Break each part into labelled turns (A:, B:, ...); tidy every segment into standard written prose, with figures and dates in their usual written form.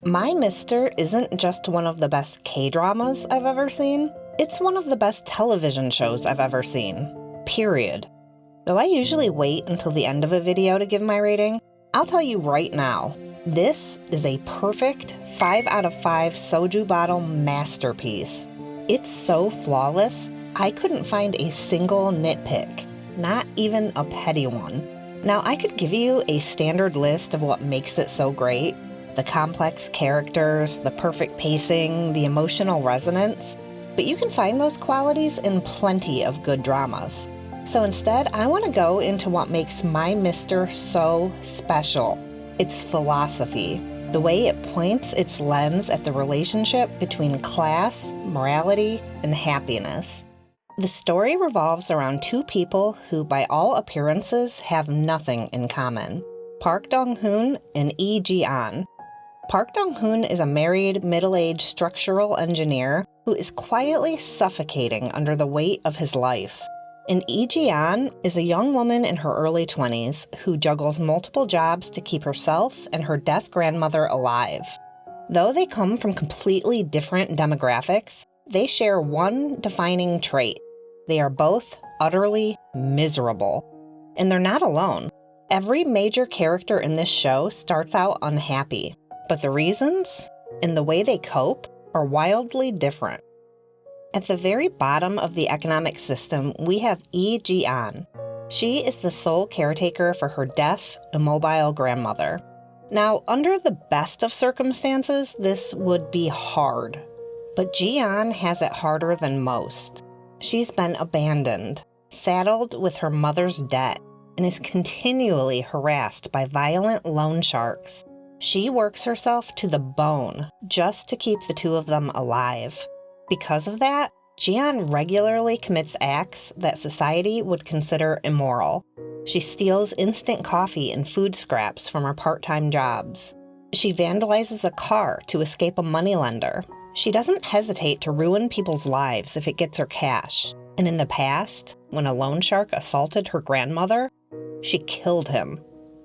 A: My Mister isn't just one of the best K-dramas I've ever seen, it's one of the best television shows I've ever seen. Period. Though I usually wait until the end of a video to give my rating, I'll tell you right now, this is a perfect 5 out of 5 soju bottle masterpiece. It's so flawless, I couldn't find a single nitpick, not even a petty one. Now, I could give you a standard list of what makes it so great, the complex characters, the perfect pacing, the emotional resonance, but you can find those qualities in plenty of good dramas. So instead, I want to go into what makes My Mister so special. Its philosophy, the way it points its lens at the relationship between class, morality, and happiness. The story revolves around two people who, by all appearances, have nothing in common. Park Dong-hoon and Ji-eun. Park Dong-hoon is a married, middle-aged structural engineer who is quietly suffocating under the weight of his life. And Ji-eun is a young woman in her early 20s who juggles multiple jobs to keep herself and her deaf grandmother alive. Though they come from completely different demographics, they share one defining trait. They are both utterly miserable. And they're not alone. Every major character in this show starts out unhappy, but the reasons and the way they cope are wildly different. At the very bottom of the economic system, we have Ji-eun. She is the sole caretaker for her deaf, immobile grandmother. Now, under the best of circumstances, this would be hard. But Ji-eun has it harder than most. She's been abandoned, saddled with her mother's debt, and is continually harassed by violent loan sharks. She works herself to the bone just to keep the two of them alive. Because of that, Ji-eun regularly commits acts that society would consider immoral. She steals instant coffee and food scraps from her part-time jobs. She vandalizes a car to escape a moneylender. She doesn't hesitate to ruin people's lives if it gets her cash. And in the past, when a loan shark assaulted her grandmother, she killed him.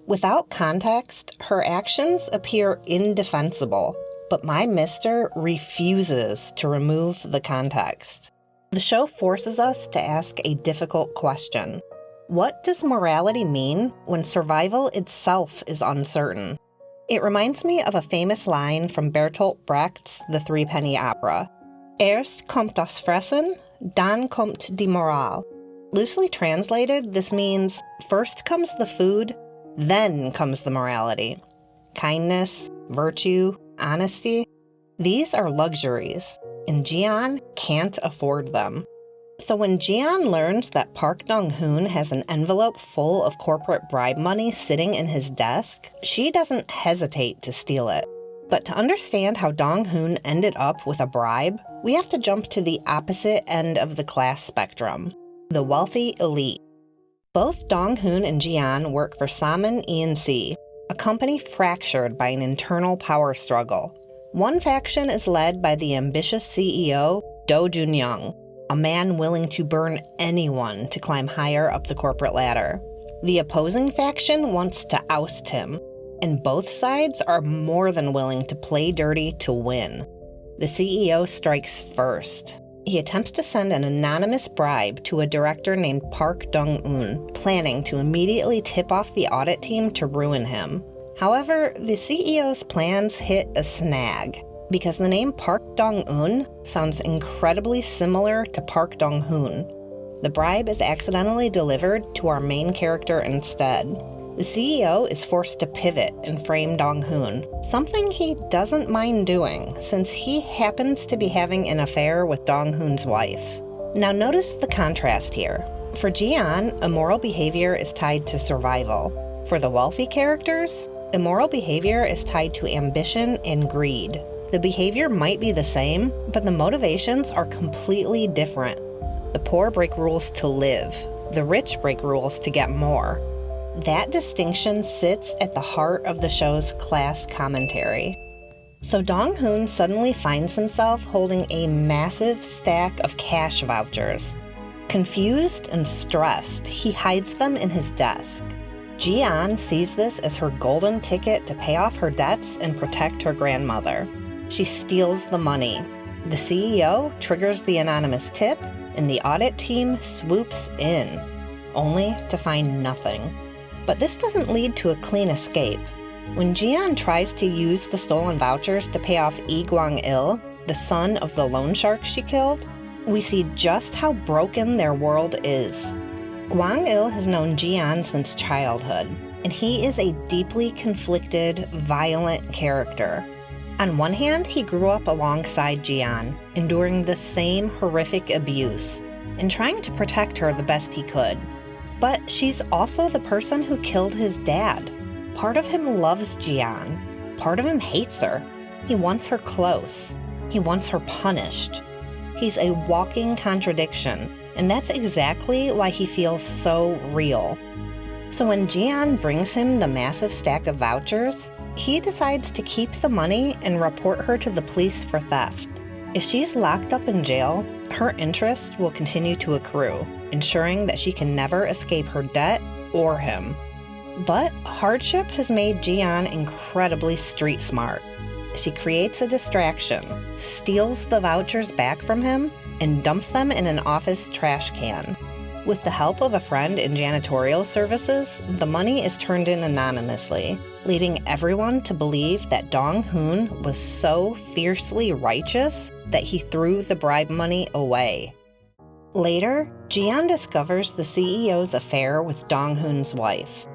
A: Without context, her actions appear indefensible. But My Mister refuses to remove the context. The show forces us to ask a difficult question. What does morality mean when survival itself is uncertain? It reminds me of a famous line from Bertolt Brecht's The Threepenny Opera. Erst kommt das Fressen, dann kommt die Moral. Loosely translated, this means first comes the food, then comes the morality. Kindness, virtue, honesty, these are luxuries, and Ji-eun can't afford them. So when Ji-eun learns that Park Dong-hoon has an envelope full of corporate bribe money sitting in his desk, she doesn't hesitate to steal it. But to understand how Dong-hoon ended up with a bribe, we have to jump to the opposite end of the class spectrum, the wealthy elite. Both Dong-hoon and Ji-eun work for Saman E&C, a company fractured by an internal power struggle. One faction is led by the ambitious CEO, Do Jun-young, a man willing to burn anyone to climb higher up the corporate ladder. The opposing faction wants to oust him, and both sides are more than willing to play dirty to win. The CEO strikes first. He attempts to send an anonymous bribe to a director named Park Dong-hoon, planning to immediately tip off the audit team to ruin him. However, the CEO's plans hit a snag, because the name Park Dong-hoon sounds incredibly similar to Park Dong-hoon. The bribe is accidentally delivered to our main character instead. The CEO is forced to pivot and frame Dong-hoon, something he doesn't mind doing since he happens to be having an affair with Dong-hoon's wife. Now notice the contrast here. For Ji-eun, immoral behavior is tied to survival. For the wealthy characters, immoral behavior is tied to ambition and greed. The behavior might be the same, but the motivations are completely different. The poor break rules to live. The rich break rules to get more. That distinction sits at the heart of the show's class commentary. So Dong-hoon suddenly finds himself holding a massive stack of cash vouchers. Confused and stressed, he hides them in his desk. Ji-eun sees this as her golden ticket to pay off her debts and protect her grandmother. She steals the money. The CEO triggers the anonymous tip, and the audit team swoops in, only to find nothing. But this doesn't lead to a clean escape. When Ji-eun tries to use the stolen vouchers to pay off Gwang-il, the son of the loan shark she killed, we see just how broken their world is. Gwang-il has known Ji-eun since childhood, and he is a deeply conflicted, violent character. On one hand, he grew up alongside Ji-eun, enduring the same horrific abuse, and trying to protect her the best he could. But she's also the person who killed his dad. Part of him loves Ji-eun. Part of him hates her. He wants her close. He wants her punished. He's a walking contradiction, and that's exactly why he feels so real. So when Ji-eun brings him the massive stack of vouchers, he decides to keep the money and report her to the police for theft. If she's locked up in jail, her interest will continue to accrue, ensuring that she can never escape her debt or him. But hardship has made Ji-eun incredibly street smart. She creates a distraction, steals the vouchers back from him, and dumps them in an office trash can. With the help of a friend in janitorial services, the money is turned in anonymously, leading everyone to believe that Dong-hoon was so fiercely righteous that he threw the bribe money away. Later, Ji-eun discovers the CEO's affair with Dong-hoon's wife.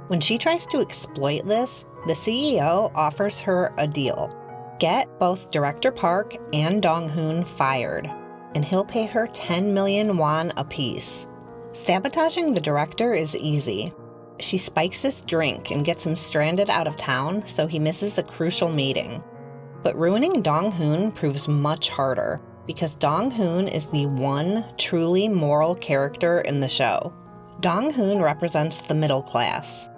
A: When she tries to exploit this, the CEO offers her a deal. Get both Director Park and Dong-hoon fired, and he'll pay her 10 million won apiece. Sabotaging the director is easy. She spikes his drink and gets him stranded out of town so he misses a crucial meeting. But ruining Dong-hoon proves much harder, because Dong-hoon is the one truly moral character in the show. Dong-hoon represents the middle class.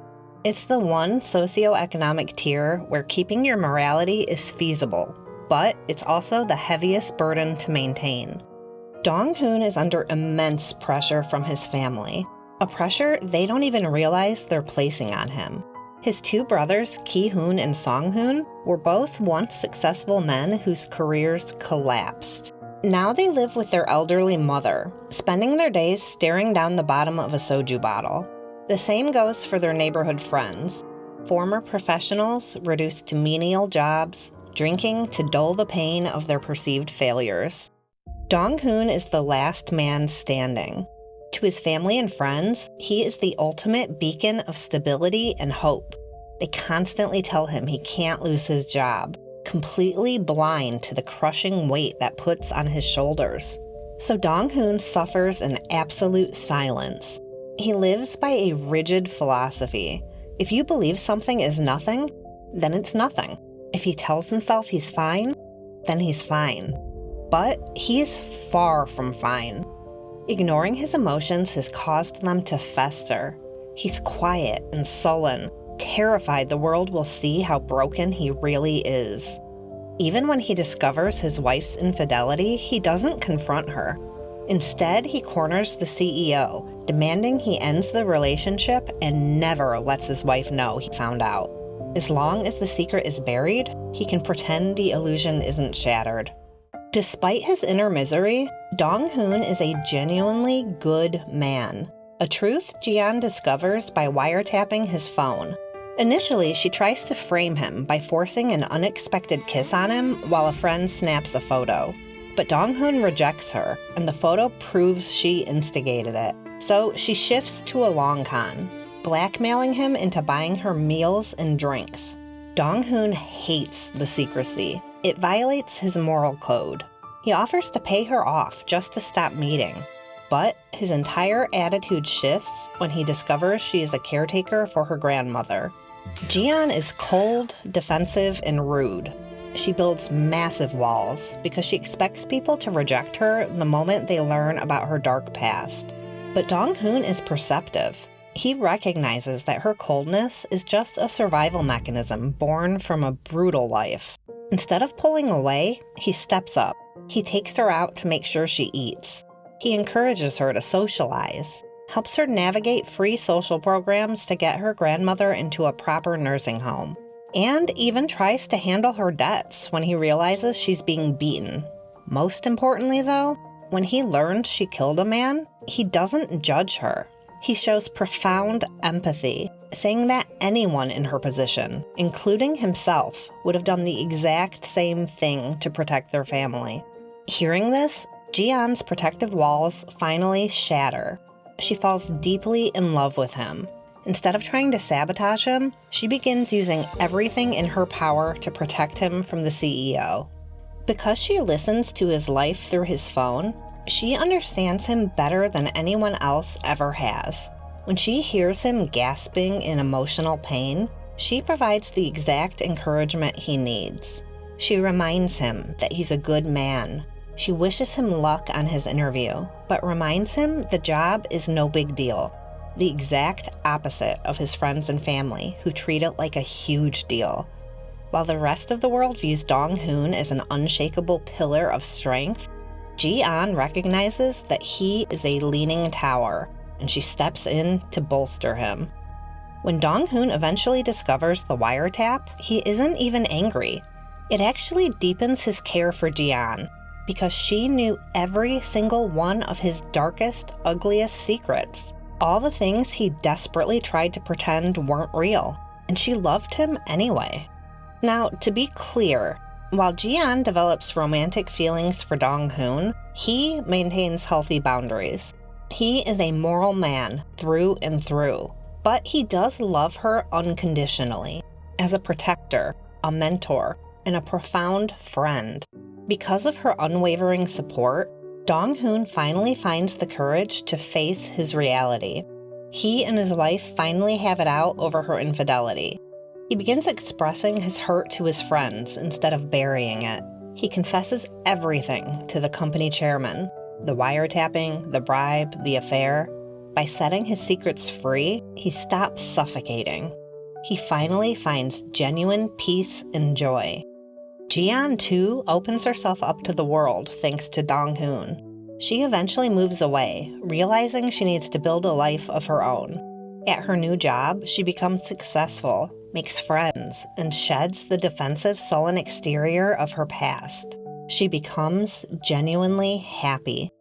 A: It's the one socioeconomic tier where keeping your morality is feasible, but it's also the heaviest burden to maintain. Dong-hoon is under immense pressure from his family, a pressure they don't even realize they're placing on him. His two brothers, Ki-hoon and Song-hoon, were both once successful men whose careers collapsed. Now they live with their elderly mother, spending their days staring down the bottom of a soju bottle. The same goes for their neighborhood friends, former professionals reduced to menial jobs, drinking to dull the pain of their perceived failures. Dong-hoon is the last man standing. To his family and friends, he is the ultimate beacon of stability and hope. They constantly tell him he can't lose his job, completely blind to the crushing weight that puts on his shoulders. So Dong-hoon suffers in absolute silence. He lives by a rigid philosophy. If you believe something is nothing, then it's nothing. If he tells himself he's fine, then he's fine. But he is far from fine. Ignoring his emotions has caused them to fester. He's quiet and sullen, terrified the world will see how broken he really is. Even when he discovers his wife's infidelity, he doesn't confront her. Instead, he corners the CEO, demanding he ends the relationship and never lets his wife know he found out. As long as the secret is buried, he can pretend the illusion isn't shattered. Despite his inner misery, Dong-hoon is a genuinely good man, a truth Ji-eun discovers by wiretapping his phone. Initially, she tries to frame him by forcing an unexpected kiss on him while a friend snaps a photo. But Dong-hoon rejects her, and the photo proves she instigated it. So she shifts to a long con, blackmailing him into buying her meals and drinks. Dong-hoon hates the secrecy. It violates his moral code. He offers to pay her off just to stop meeting. But his entire attitude shifts when he discovers she is a caretaker for her grandmother. Ji-eun is cold, defensive, and rude. She builds massive walls because she expects people to reject her the moment they learn about her dark past. But Dong-hoon is perceptive. He recognizes that her coldness is just a survival mechanism born from a brutal life. Instead of pulling away, he steps up. He takes her out to make sure she eats. He encourages her to socialize. helps her navigate free social programs to get her grandmother into a proper nursing home, and even tries to handle her debts when he realizes she's being beaten. Most importantly, though, when he learns she killed a man, he doesn't judge her. He shows profound empathy, saying that anyone in her position, including himself, would have done the exact same thing to protect their family. Hearing this, Ji-eun's protective walls finally shatter. She falls deeply in love with him. Instead of trying to sabotage him, she begins using everything in her power to protect him from the CEO. Because she listens to his life through his phone, she understands him better than anyone else ever has. When she hears him gasping in emotional pain, she provides the exact encouragement he needs. She reminds him that he's a good man. She wishes him luck on his interview, but reminds him the job is no big deal. The exact opposite of his friends and family, who treat it like a huge deal. While the rest of the world views Dong-hoon as an unshakable pillar of strength, Ji-eun recognizes that he is a leaning tower, and she steps in to bolster him. When Dong-hoon eventually discovers the wiretap, he isn't even angry. It actually deepens his care for Ji-eun, because she knew every single one of his darkest, ugliest secrets. All the things he desperately tried to pretend weren't real, and she loved him anyway. Now, to be clear, while Ji-eun develops romantic feelings for Dong-hoon, he maintains healthy boundaries. He is a moral man through and through, but he does love her unconditionally, as a protector, a mentor, and a profound friend. Because of her unwavering support, Dong-hoon finally finds the courage to face his reality. He and his wife finally have it out over her infidelity. He begins expressing his hurt to his friends instead of burying it. He confesses everything to the company chairman, the wiretapping, the bribe, the affair. By setting his secrets free, he stops suffocating. He finally finds genuine peace and joy. Ji-eun, too, opens herself up to the world thanks to Dong-hoon. She eventually moves away, realizing she needs to build a life of her own. At her new job, she becomes successful, makes friends, and sheds the defensive, sullen exterior of her past. She becomes genuinely happy.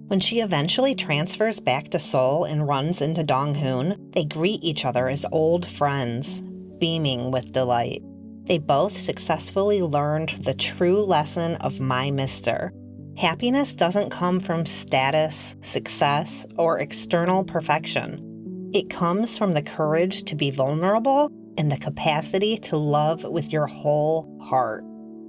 A: When she eventually transfers back to Seoul and runs into Dong-hoon, they greet each other as old friends, beaming with delight. They both successfully learned the true lesson of My Mister. Happiness doesn't come from status, success, or external perfection. It comes from the courage to be vulnerable and the capacity to love with your whole heart.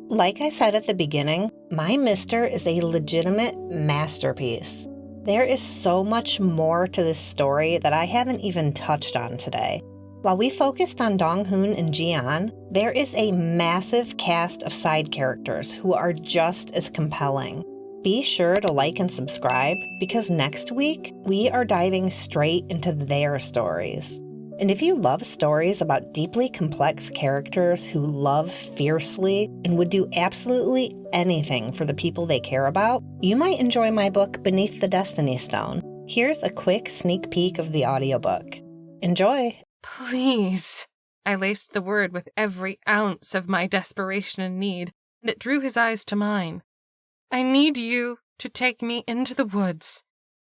A: Like I said at the beginning, My Mister is a legitimate masterpiece. There is so much more to this story that I haven't even touched on today. While we focused on Dong-hoon and Ji-eun, there is a massive cast of side characters who are just as compelling. Be sure to like and subscribe, because next week, we are diving straight into their stories. And if you love stories about deeply complex characters who love fiercely and would do absolutely anything for the people they care about, you might enjoy my book Beneath the Destiny Stone. Here's a quick sneak peek of the audiobook. Enjoy!
B: Please. I laced the word with every ounce of my desperation and need, and it drew his eyes to mine. I need you to take me into the woods.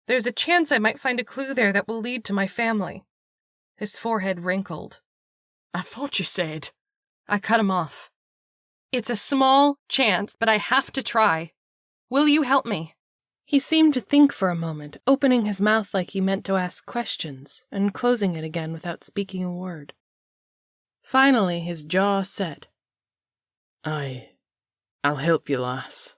B: There's a chance I might find a clue there that will lead to my family. His forehead wrinkled. I thought you said. I cut him off. It's a small chance, but I have to try. Will you help me? He seemed to think for a moment, opening his mouth like he meant to ask questions, and closing it again without speaking a word. Finally, his jaw set. I'll help you, lass.